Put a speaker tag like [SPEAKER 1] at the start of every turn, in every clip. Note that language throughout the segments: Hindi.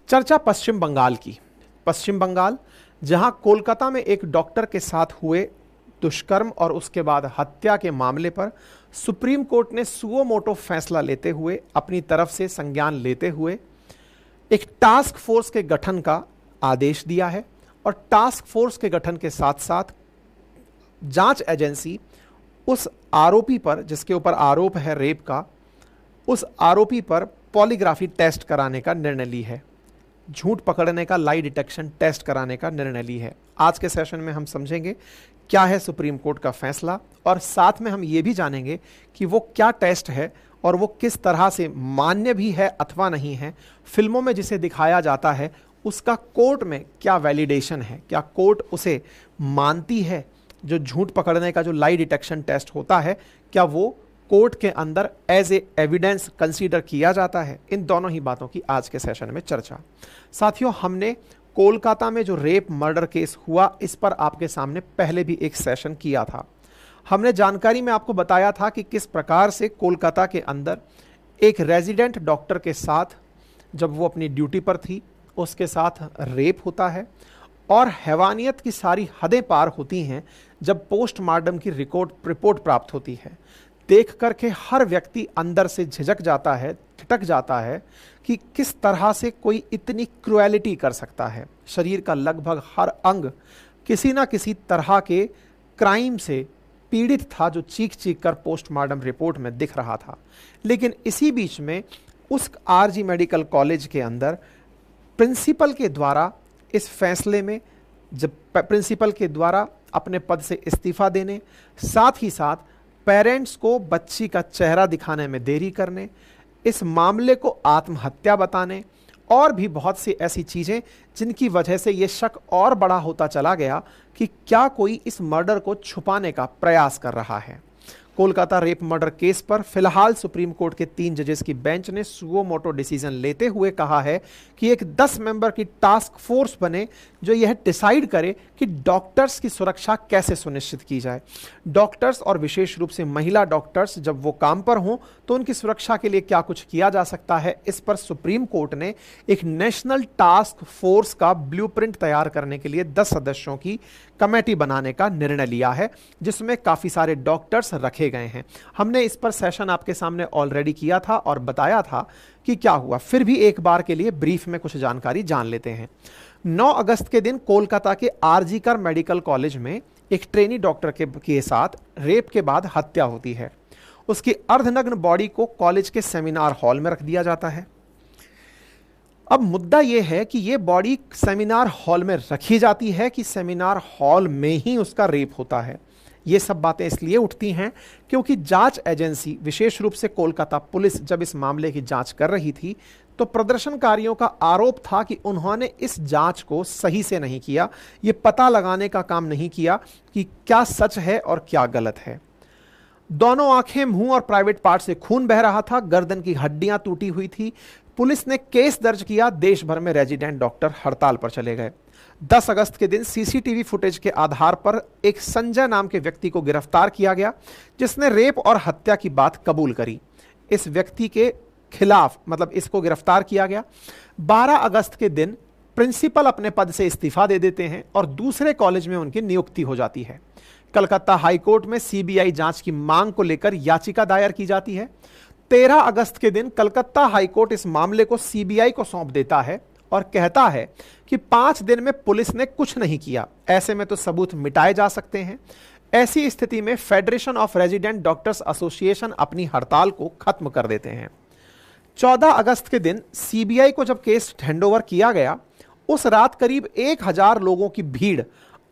[SPEAKER 1] चर्चा पश्चिम बंगाल की। पश्चिम बंगाल, जहां कोलकाता में एक डॉक्टर के साथ हुए दुष्कर्म और उसके बाद हत्या के मामले पर सुप्रीम कोर्ट ने सुओ मोटो फैसला लेते हुए, अपनी तरफ से संज्ञान लेते हुए एक टास्क फोर्स के गठन का आदेश दिया है। और टास्क फोर्स के गठन के साथ साथ जांच एजेंसी उस आरोपी पर, जिसके ऊपर आरोप है रेप का, उस आरोपी पर पॉलीग्राफी टेस्ट कराने का निर्णय ली है। झूठ पकड़ने का लाई डिटेक्शन टेस्ट कराने का निर्णय ली है। आज के सेशन में हम समझेंगे क्या है सुप्रीम कोर्ट का फैसला, और साथ में हम ये भी जानेंगे कि वो क्या टेस्ट है और वो किस तरह से मान्य भी है अथवा नहीं है। फिल्मों में जिसे दिखाया जाता है उसका कोर्ट में क्या वैलिडेशन है, क्या कोर्ट उसे मानती है। जो झूठ पकड़ने का जो लाई डिटेक्शन टेस्ट होता है, क्या वो कोर्ट के अंदर एज ए एविडेंस कंसीडर किया जाता है। इन दोनों ही बातों की आज के सेशन में चर्चा। साथियों, हमने कोलकाता में जो रेप मर्डर केस हुआ, इस पर आपके सामने पहले भी एक सेशन किया था। हमने जानकारी में आपको बताया था कि किस प्रकार से कोलकाता के अंदर एक रेजिडेंट डॉक्टर के साथ, जब वो अपनी ड्यूटी पर थी, उसके साथ रेप होता है और हैवानियत की सारी हदें पार होती हैं जब पोस्टमार्टम की रिपोर्ट प्राप्त होती है। देख करके हर व्यक्ति अंदर से झिझक जाता है, ठिठक जाता है कि किस तरह से कोई इतनी क्रुएलिटी कर सकता है। शरीर का लगभग हर अंग किसी ना किसी तरह के क्राइम से पीड़ित था, जो चीख चीख कर पोस्टमार्टम रिपोर्ट में दिख रहा था। लेकिन इसी बीच में उस आरजी मेडिकल कॉलेज के अंदर प्रिंसिपल के द्वारा इस फैसले में, जब प्रिंसिपल के द्वारा अपने पद से इस्तीफा देने, साथ ही साथ पेरेंट्स को बच्ची का चेहरा दिखाने में देरी करने, इस मामले को आत्महत्या बताने और भी बहुत सी ऐसी चीज़ें जिनकी वजह से ये शक और बड़ा होता चला गया कि क्या कोई इस मर्डर को छुपाने का प्रयास कर रहा है। कोलकाता रेप मर्डर केस पर फिलहाल सुप्रीम कोर्ट के 3 जजेस की बेंच ने सुओ मोटो डिसीजन लेते हुए कहा है कि एक 10 मेंबर की टास्क फोर्स बने जो यह डिसाइड करे कि डॉक्टर्स की सुरक्षा कैसे सुनिश्चित की जाए। डॉक्टर्स और विशेष रूप से महिला डॉक्टर्स जब वो काम पर हों तो उनकी सुरक्षा के लिए क्या कुछ किया जा सकता है। इस पर सुप्रीम कोर्ट ने एक नेशनल टास्क फोर्स का ब्लूप्रिंट तैयार करने के लिए 10 सदस्यों की कमेटी बनाने का निर्णय लिया है, जिसमें काफी सारे डॉक्टर्स रखे गए हैं। हमने इस पर सेशन आपके सामने ऑलरेडी किया था और बताया था कि क्या हुआ। फिर भी एक बार के लिए ब्रीफ में कुछ जानकारी जान लेते हैं। 9 अगस्त के दिन कोलकाता के आरजीकर मेडिकल कॉलेज में एक ट्रेनी डॉक्टर के साथ रेप के बाद हत्या होती है। उसकी अर्धनग्न बॉडी को कॉलेज के सेमिनार हॉल में रख दिया जाता है। अब मुद्दा यह है कि यह बॉडी सेमिनार हॉल में रखी जाती है कि सेमिनार हॉल में ही उसका रेप होता है। ये सब बातें इसलिए उठती हैं क्योंकि जांच एजेंसी, विशेष रूप से कोलकाता पुलिस, जब इस मामले की जांच कर रही थी तो प्रदर्शनकारियों का आरोप था कि उन्होंने इस जांच को सही से नहीं किया, ये पता लगाने का काम नहीं किया कि क्या सच है और क्या गलत है। दोनों आंखें, मुंह और प्राइवेट पार्ट से खून बह रहा था, गर्दन की हड्डियां टूटी हुई थी। पुलिस ने केस दर्ज किया, देश भर में रेजिडेंट डॉक्टर हड़ताल पर चले गए। 10 अगस्त के दिन सीसीटीवी फुटेज के आधार पर एक संजय नाम के व्यक्ति को गिरफ्तार किया गया, जिसने रेप और हत्या की बात कबूल करी। इस व्यक्ति के खिलाफ, मतलब इसको गिरफ्तार किया गया। 12 अगस्त के दिन प्रिंसिपल अपने पद से इस्तीफा दे देते हैं और दूसरे कॉलेज में उनकी नियुक्ति हो जाती है। कलकत्ता हाईकोर्ट में सीबीआई जांच की मांग को लेकर याचिका दायर की जाती है। 13 अगस्त के दिन कलकत्ता हाईकोर्ट इस मामले को सीबीआई को सौंप देता है और कहता है कि 5 दिन में पुलिस ने कुछ नहीं किया, ऐसे में तो सबूत मिटाए जा सकते हैं। ऐसी स्थिति में federation of resident doctors association अपनी हड़ताल को खत्म कर देते हैं। 14 अगस्त के दिन सीबीआई को जब केस हैंडओवर किया गया, उस रात करीब 1000 लोगों की भीड़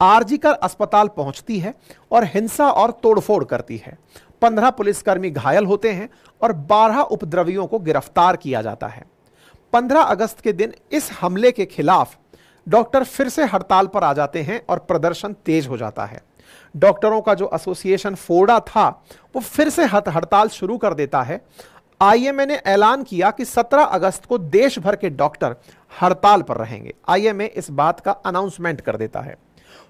[SPEAKER 1] आरजीकर अस्पताल पहुंचती है और हिंसा और तोड़फोड़ करती है। 15 पुलिसकर्मी घायल होते हैं और 12 उपद्रवियों को गिरफ्तार किया जाता है। 15 अगस्त के दिन इस हमले के खिलाफ डॉक्टर फिर से हड़ताल पर आ जाते हैं और प्रदर्शन तेज हो जाता है। डॉक्टरों का जो एसोसिएशन फोड़ा था वो फिर से हड़ताल शुरू कर देता है। आईएमए ने ऐलान किया कि 17 अगस्त को देश भर के डॉक्टर हड़ताल पर रहेंगे। आईएमए इस बात का अनाउंसमेंट कर देता है।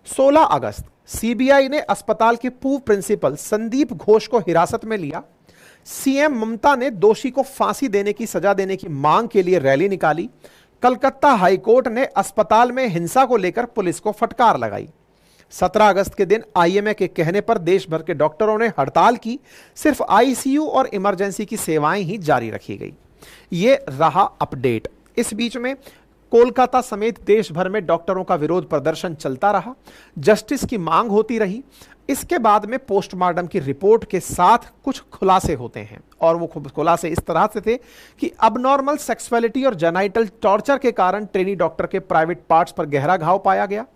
[SPEAKER 1] 16 अगस्त सीबीआई ने अस्पताल के पूर्व प्रिंसिपल संदीप घोष को हिरासत में लिया। सीएम ममता ने दोषी को फांसी देने की सजा देने की मांग के लिए रैली निकाली। कलकत्ता हाईकोर्ट ने अस्पताल में हिंसा को लेकर पुलिस को फटकार लगाई। 17 अगस्त के दिन आईएमए के कहने पर देश भर के डॉक्टरों ने हड़ताल की। सिर्फ आईसीयू और इमरजेंसी की सेवाएं ही जारी रखी गई। ये रहा अपडेट। इस बीच में कोलकाता समेत देश भर में डॉक्टरों का विरोध प्रदर्शन चलता रहा, जस्टिस की मांग होती रही। इसके बाद में पोस्टमार्टम की रिपोर्ट के साथ कुछ खुलासे होते हैं और वो खुलासे इस तरह से थे कि अबनॉर्मल सेक्सुअलिटी और जेनाइटल टॉर्चर के कारण ट्रेनी डॉक्टर के प्राइवेट पार्ट्स पर गहरा घाव पाया गया।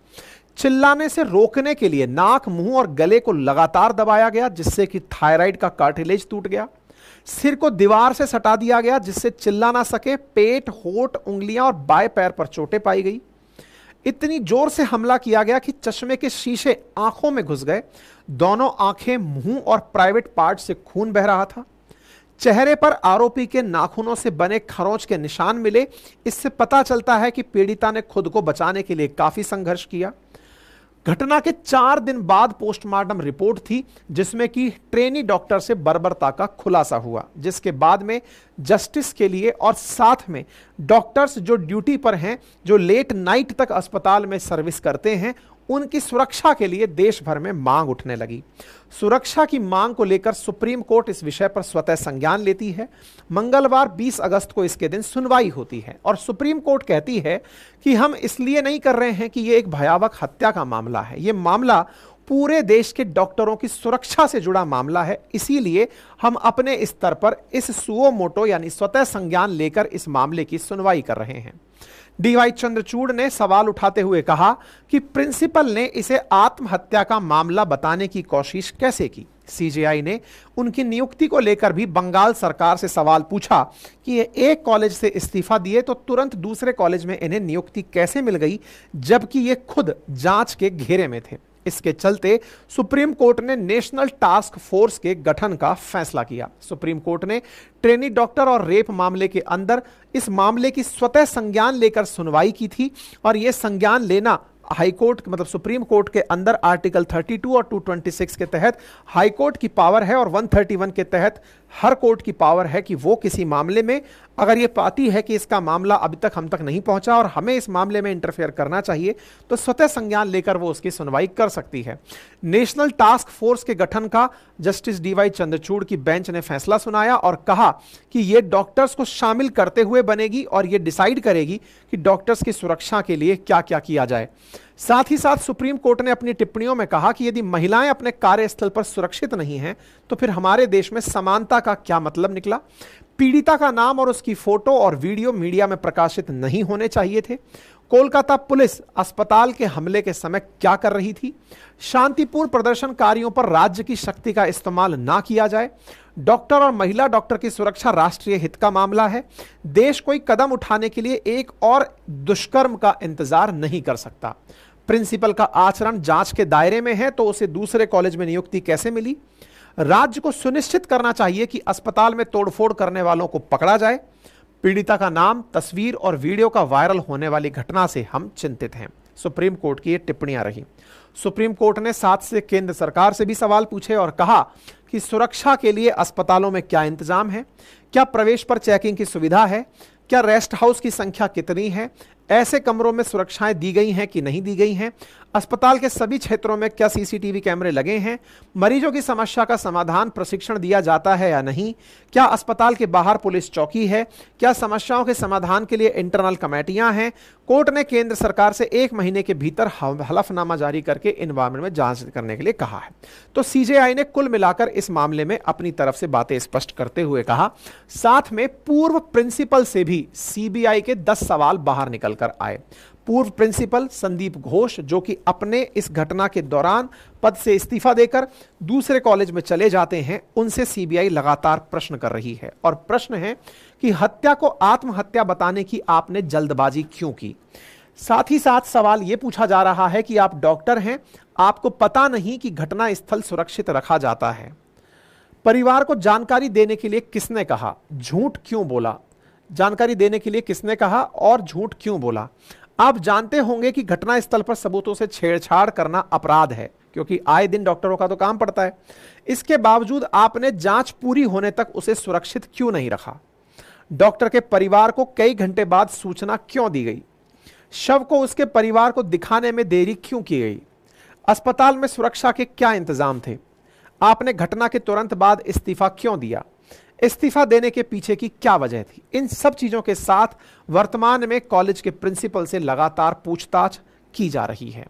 [SPEAKER 1] चिल्लाने से रोकने के लिए नाक, मुंह और गले को लगातार दबाया गया, जिससे कि थायराइड का कार्टिलेज टूट गया। सिर को दीवार से सटा दिया गया, जिससे चिल्ला ना सके। पेट, होठ, उंगलियां और बाएं पैर पर चोटें पाई गई। इतनी जोर से हमला किया गया कि चश्मे के शीशे आंखों में घुस गए। दोनों आंखें, मुंह और प्राइवेट पार्ट से खून बह रहा था। चेहरे पर आरोपी के नाखूनों से बने खरोंच के निशान मिले। इससे पता चलता है कि पीड़िता ने खुद को बचाने के लिए काफी संघर्ष किया। घटना के 4 दिन बाद पोस्टमार्टम रिपोर्ट थी, जिसमें कि ट्रेनी डॉक्टर से बर्बरता का खुलासा हुआ, जिसके बाद में जस्टिस के लिए और साथ में डॉक्टर्स जो ड्यूटी पर हैं, जो लेट नाइट तक अस्पताल में सर्विस करते हैं, उनकी सुरक्षा के लिए देश भर में मांग उठने लगी। सुरक्षा की मांग को लेकर सुप्रीम कोर्ट इस विषय पर स्वतः संज्ञान लेती है। मंगलवार 20 अगस्त को इसके दिन सुनवाई होती है और सुप्रीम कोर्ट कहती है कि हम इसलिए नहीं कर रहे हैं कि यह एक भयावह हत्या का मामला है। यह मामला पूरे देश के डॉक्टरों की सुरक्षा से जुड़ा मामला है, इसीलिए हम अपने स्तर पर इस सुओ मोटो यानी स्वतः संज्ञान लेकर इस मामले की सुनवाई कर रहे हैं। डीवाई चंद्रचूड़ ने सवाल उठाते हुए कहा कि प्रिंसिपल ने इसे आत्महत्या का मामला बताने की कोशिश कैसे की। सीजेआई ने उनकी नियुक्ति को लेकर भी बंगाल सरकार से सवाल पूछा कि ये एक कॉलेज से इस्तीफा दिए तो तुरंत दूसरे कॉलेज में इन्हें नियुक्ति कैसे मिल गई, जबकि ये खुद जांच के घेरे में थे। इसके चलते सुप्रीम कोर्ट ने नेशनल टास्क फोर्स के गठन का फैसला किया। सुप्रीम कोर्ट ने ट्रेनी डॉक्टर और रेप मामले के अंदर इस मामले की स्वतः संज्ञान लेकर सुनवाई की थी और यह संज्ञान लेना हाईकोर्ट मतलब सुप्रीम कोर्ट के अंदर आर्टिकल 32 और 226 के तहत हाईकोर्ट की पावर है और 131 के तहत हर कोर्ट की पावर है कि वो किसी मामले में अगर ये पाती है कि इसका मामला अभी तक हम तक नहीं पहुंचा और हमें इस मामले में इंटरफेयर करना चाहिए, तो स्वतः संज्ञान लेकर वो उसकी सुनवाई कर सकती है। नेशनल टास्क फोर्स के गठन का जस्टिस डीवाई चंद्रचूड़ की बेंच ने फैसला सुनाया और कहा कि ये डॉक्टर्स को शामिल करते हुए बनेगी और ये डिसाइड करेगी कि डॉक्टर्स की सुरक्षा के लिए क्या क्या किया जाए। साथ ही साथ सुप्रीम कोर्ट ने अपनी टिप्पणियों में कहा कि यदि महिलाएं अपने कार्यस्थल पर सुरक्षित नहीं हैं, तो फिर हमारे देश में समानता का क्या मतलब निकला। पीड़िता का नाम और उसकी फोटो और वीडियो मीडिया में प्रकाशित नहीं होने चाहिए थे। कोलकाता पुलिस अस्पताल के हमले के समय क्या कर रही थी। शांतिपूर्ण प्रदर्शनकारियों पर राज्य की शक्ति का इस्तेमाल ना किया जाए। डॉक्टर और महिला डॉक्टर की सुरक्षा राष्ट्रीय हित का मामला है। देश कोई कदम उठाने के लिए एक और दुष्कर्म का इंतजार नहीं कर सकता। प्रिंसिपल का आचरण जांच के दायरे में है तो उसे दूसरे कॉलेज में नियुक्ति कैसे मिली। राज्य को सुनिश्चित करना चाहिए कि अस्पताल में तोड़फोड़ करने वालों को पकड़ा जाए। पीड़िता का नाम, तस्वीर और वीडियो का वायरल होने वाली घटना से हम चिंतित हैं। सुप्रीम कोर्ट की ये टिप्पणियां रही। सुप्रीम कोर्ट ने साथ से केंद्र सरकार से भी सवाल पूछे और कहा कि सुरक्षा के लिए अस्पतालों में क्या इंतजाम है, क्या प्रवेश पर चेकिंग की सुविधा है, क्या रेस्ट हाउस की संख्या कितनी है, ऐसे कमरों में सुरक्षाएं दी गई हैं कि नहीं दी गई हैं, अस्पताल के सभी क्षेत्रों में क्या सीसीटीवी कैमरे लगे हैं, मरीजों की समस्या का समाधान प्रशिक्षण दिया जाता है या नहीं, क्या अस्पताल के बाहर पुलिस चौकी है, क्या समस्याओं के समाधान के लिए इंटरनल कमेटियां हैं। कोर्ट ने केंद्र सरकार से 1 महीने के भीतर हलफनामा जारी करके इन मामले में जांच करने के लिए कहा है। तो सीजेआई ने कुल मिलाकर इस मामले में अपनी तरफ से बातें स्पष्ट करते हुए कहा, साथ में पूर्व प्रिंसिपल से भी सीबीआई के 10 सवाल बाहर निकल कर आए। पूर्व प्रिंसिपल संदीप घोष, जो कि अपने इस घटना के दौरान पद से इस्तीफा देकर दूसरे कॉलेज में चले जाते हैं, उनसे सीबीआई लगातार प्रश्न कर रही है और प्रश्न है कि हत्या को आत्महत्या बताने की आपने जल्दबाजी क्यों की। साथ ही साथ सवाल यह पूछा जा रहा है कि आप डॉक्टर हैं, आपको पता नहीं कि घटना स्थल सुरक्षित रखा जाता है। परिवार को जानकारी देने के लिए किसने कहा, झूठ क्यों बोला, जानकारी देने के लिए किसने कहा और झूठ क्यों बोला। आप जानते होंगे कि घटनास्थल पर सबूतों से छेड़छाड़ करना अपराध है, क्योंकि आए दिन डॉक्टरों का तो काम पड़ता है। इसके बावजूद आपने जांच पूरी होने तक उसे सुरक्षित क्यों नहीं रखा। डॉक्टर के परिवार को कई घंटे बाद सूचना क्यों दी गई? शव को उसके परिवार को दिखाने में देरी क्यों की गई? अस्पताल में सुरक्षा के क्या इंतजाम थे? आपने घटना के तुरंत बाद इस्तीफा क्यों दिया? इस्तीफा देने के पीछे की क्या वजह थी? इन सब चीजों के साथ वर्तमान में कॉलेज के प्रिंसिपल से लगातार पूछताछ की जा रही है।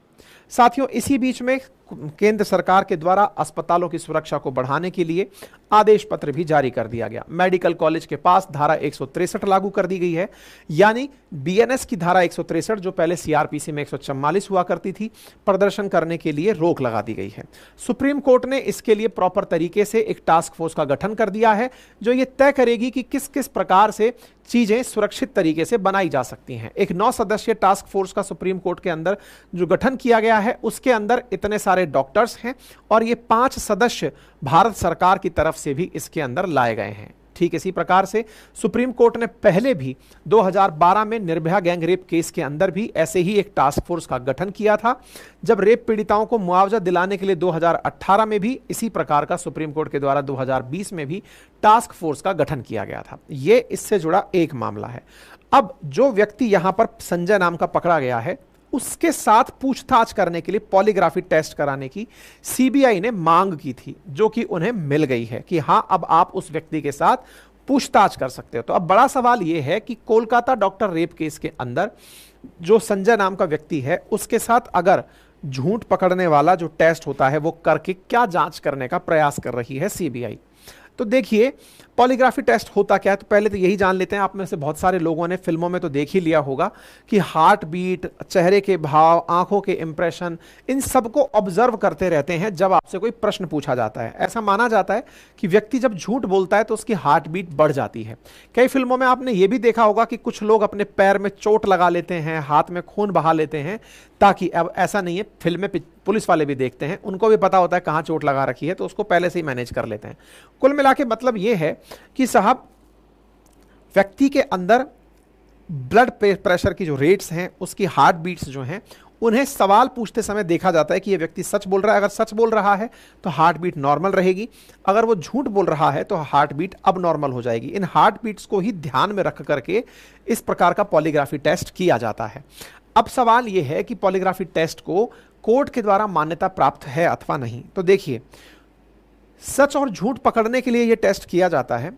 [SPEAKER 1] साथियों, इसी बीच में केंद्र सरकार के द्वारा अस्पतालों की सुरक्षा को बढ़ाने के लिए आदेश पत्र भी जारी कर दिया गया। मेडिकल कॉलेज के पास धारा 163 लागू कर दी गई है, यानी बीएनएस की धारा 163 जो पहले सीआरपीसी में 144 हुआ करती थी, प्रदर्शन करने के लिए रोक लगा दी गई है। सुप्रीम कोर्ट ने इसके लिए प्रॉपर तरीके से एक टास्क फोर्स का गठन कर दिया है जो ये तय करेगी कि किस किस प्रकार से चीजें सुरक्षित तरीके से बनाई जा सकती हैं। एक 9 सदस्यीय टास्क फोर्स का सुप्रीम कोर्ट के अंदर जो गठन किया गया है उसके अंदर इतने सारे डॉक्टर्स हैं और ये 5 सदस्य भारत सरकार की तरफ से भी इसके अंदर लाए गए हैं। ठीक इसी प्रकार से सुप्रीम कोर्ट ने पहले भी 2012 में निर्भया गैंग रेप केस के अंदर भी ऐसे ही एक टास्क फोर्स का गठन किया था, जब रेप पीड़िताओं को मुआवजा दिलाने के लिए 2018 में भी इसी प्रकार का सुप्रीम कोर्ट के द्वारा 2020 में भी टास्क फोर्स का गठन किया गया था। यह इससे जुड़ा एक मामला है। अब जो व्यक्ति यहां पर संजय नाम का पकड़ा गया है उसके साथ पूछताछ करने के लिए पॉलीग्राफी टेस्ट कराने की सीबीआई ने मांग की थी, जो कि उन्हें मिल गई है कि हां अब आप उस व्यक्ति के साथ पूछताछ कर सकते हो। तो अब बड़ा सवाल यह है कि कोलकाता डॉक्टर रेप केस के अंदर जो संजय नाम का व्यक्ति है उसके साथ अगर झूठ पकड़ने वाला जो टेस्ट होता है वो करके क्या जांच करने का प्रयास कर रही है सीबीआई। तो देखिए पॉलीग्राफी टेस्ट होता क्या है, तो पहले तो यही जान लेते हैं। आप में से बहुत सारे लोगों ने फिल्मों में तो देख ही लिया होगा कि हार्ट बीट, चेहरे के भाव, आंखों के इंप्रेशन, इन सबको ऑब्जर्व करते रहते हैं जब आपसे कोई प्रश्न पूछा जाता है। ऐसा माना जाता है कि व्यक्ति जब झूठ बोलता है तो उसकी हार्ट बीट बढ़ जाती है। कई फिल्मों में आपने ये भी देखा होगा कि कुछ लोग अपने पैर में चोट लगा लेते हैं, हाथ में खून बहा लेते हैं, ताकि अब ऐसा नहीं है, फिल्म में पुलिस वाले भी देखते हैं, उनको भी पता होता है कहां चोट लगा रखी है, तो उसको पहले से ही मैनेज कर लेते हैं। कुल मिला के मतलब यह है कि साहब व्यक्ति के अंदर ब्लड प्रेशर की जो रेट्स हैं, उसकी हार्ट बीट्स जो हैं, उन्हें सवाल पूछते समय देखा जाता है कि यह व्यक्ति सच बोल रहा है। अगर सच बोल रहा है तो हार्ट बीट नॉर्मल रहेगी, अगर वो झूठ बोल रहा है तो हार्ट बीट अब नॉर्मल हो जाएगी। इन हार्ट बीट्स को ही ध्यान में रख करके इस प्रकार का पॉलीग्राफी टेस्ट किया जाता है। अब सवाल यह है कि पॉलीग्राफी टेस्ट को कोर्ट के द्वारा मान्यता प्राप्त है अथवा नहीं। तो देखिए, सच और झूठ पकड़ने के लिए यह टेस्ट किया जाता है,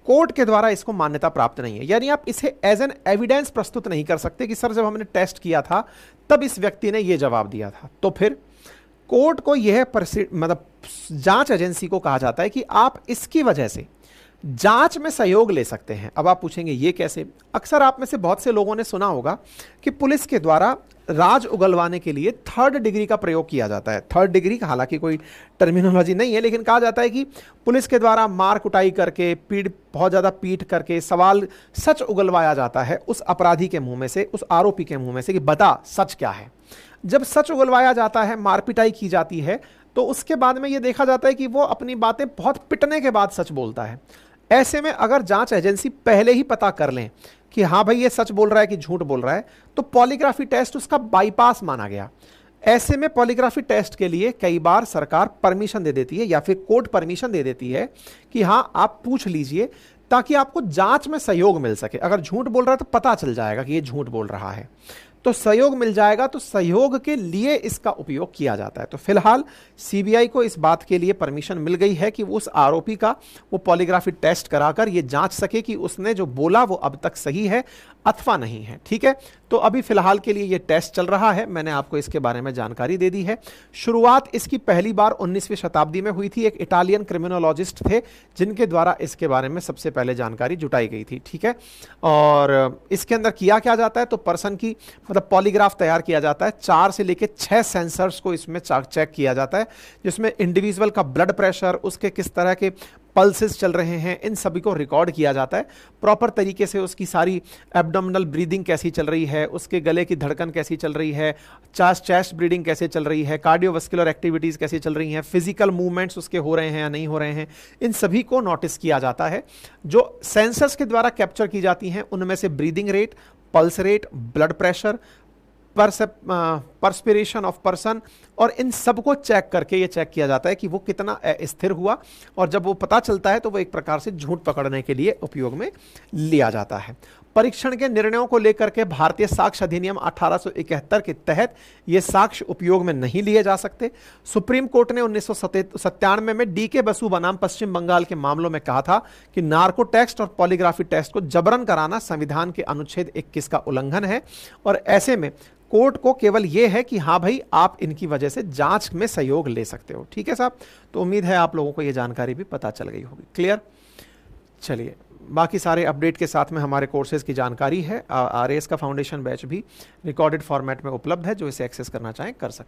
[SPEAKER 1] कोर्ट के द्वारा इसको मान्यता प्राप्त नहीं है। यानी आप इसे एज एन एविडेंस प्रस्तुत नहीं कर सकते कि सर जब हमने टेस्ट किया था तब इस व्यक्ति ने यह जवाब दिया था। तो फिर कोर्ट को यह मतलब जांच एजेंसी को कहा जाता है कि आप इसकी वजह से जांच में सहयोग ले सकते हैं। अब आप पूछेंगे ये कैसे? अक्सर आप में से बहुत से लोगों ने सुना होगा कि पुलिस के द्वारा राज उगलवाने के लिए 3rd डिग्री का प्रयोग किया जाता है। 3rd डिग्री हालांकि कोई टर्मिनोलॉजी नहीं है, लेकिन कहा जाता है कि पुलिस के द्वारा मार कुटाई करके, बहुत ज़्यादा पीट करके सवाल सच उगलवाया जाता है उस अपराधी के मुंह में से, उस आरोपी के मुंह में से कि बता सच क्या है। जब सच उगलवाया जाता है, मार पिटाई की जाती है, तो उसके बाद में यह देखा जाता है कि वो अपनी बातें बहुत पिटने के बाद सच बोलता है। ऐसे में अगर जांच एजेंसी पहले ही पता कर लें कि हाँ भाई ये सच बोल रहा है कि झूठ बोल रहा है, तो पॉलीग्राफी टेस्ट उसका बाईपास माना गया। ऐसे में पॉलीग्राफी टेस्ट के लिए कई बार सरकार परमिशन दे देती है या फिर कोर्ट परमिशन दे देती है कि हाँ आप पूछ लीजिए, ताकि आपको जांच में सहयोग मिल सके। अगर झूठ बोल रहा है तो पता चल जाएगा कि ये झूठ बोल रहा है, तो सहयोग मिल जाएगा। तो सहयोग के लिए इसका उपयोग किया जाता है। तो फिलहाल सीबीआई को इस बात के लिए परमिशन मिल गई है कि उस आरोपी का वो पॉलीग्राफी टेस्ट कराकर ये जांच सके कि उसने जो बोला वो अब तक सही है अथवा नहीं है। ठीक है, तो अभी फिलहाल के लिए ये टेस्ट चल रहा है। मैंने आपको इसके बारे में जानकारी दे दी है। शुरुआत इसकी पहली बार 19वीं शताब्दी में हुई थी। एक इटालियन क्रिमिनोलॉजिस्ट थे जिनके द्वारा इसके बारे में सबसे पहले जानकारी जुटाई गई थी। ठीक है, और इसके अंदर किया क्या जाता है, तो पर्सन की मतलब पॉलीग्राफ तैयार किया जाता है। 4 से लेकर 6 सेंसर्स को इसमें चेक किया जाता है, जिसमें इंडिविजुअल का ब्लड प्रेशर, उसके किस तरह के पल्सेस चल रहे हैं, इन सभी को रिकॉर्ड किया जाता है। प्रॉपर तरीके से उसकी सारी एब्डोमिनल ब्रीदिंग कैसी चल रही है, उसके गले की धड़कन कैसी चल रही है, चेस्ट ब्रीदिंग कैसे चल रही है, कार्डियोवास्कुलर एक्टिविटीज कैसी चल रही हैं, फिजिकल मूवमेंट्स उसके हो रहे हैं या नहीं हो रहे हैं, इन सभी को नोटिस किया जाता है। जो सेंसर्स के द्वारा कैप्चर की जाती हैं उनमें से breathing rate, pulse rate, blood pressure, perspiration of person, और इन सबको चेक करके ये चेक किया जाता है कि वो कितना अस्थिर हुआ, और जब वो पता चलता है तो वो एक प्रकार से झूठ पकड़ने के लिए उपयोग में लिया जाता है। परीक्षण के निर्णयों को लेकर के भारतीय साक्ष्य अधिनियम 1871 के तहत ये साक्ष्य उपयोग में नहीं लिए जा सकते। सुप्रीम कोर्ट ने 1997 में डी.के. बसु बनाम पश्चिम बंगाल के मामलों में कहा था कि नार्को टेस्ट और पॉलीग्राफी टेस्ट को जबरन कराना संविधान के अनुच्छेद 21 का उल्लंघन है, और ऐसे में कोर्ट को केवल यह है कि हाँ भाई आप इनकी वजह से जांच में सहयोग ले सकते हो। ठीक है साहब, तो उम्मीद है आप लोगों को यह जानकारी भी पता चल गई होगी। क्लियर? चलिए, बाकी सारे अपडेट के साथ में हमारे कोर्सेज की जानकारी है। आरएएस का फाउंडेशन बैच भी रिकॉर्डेड फॉर्मेट में उपलब्ध है, जो इसे एक्सेस करना चाहें कर सकते हैं।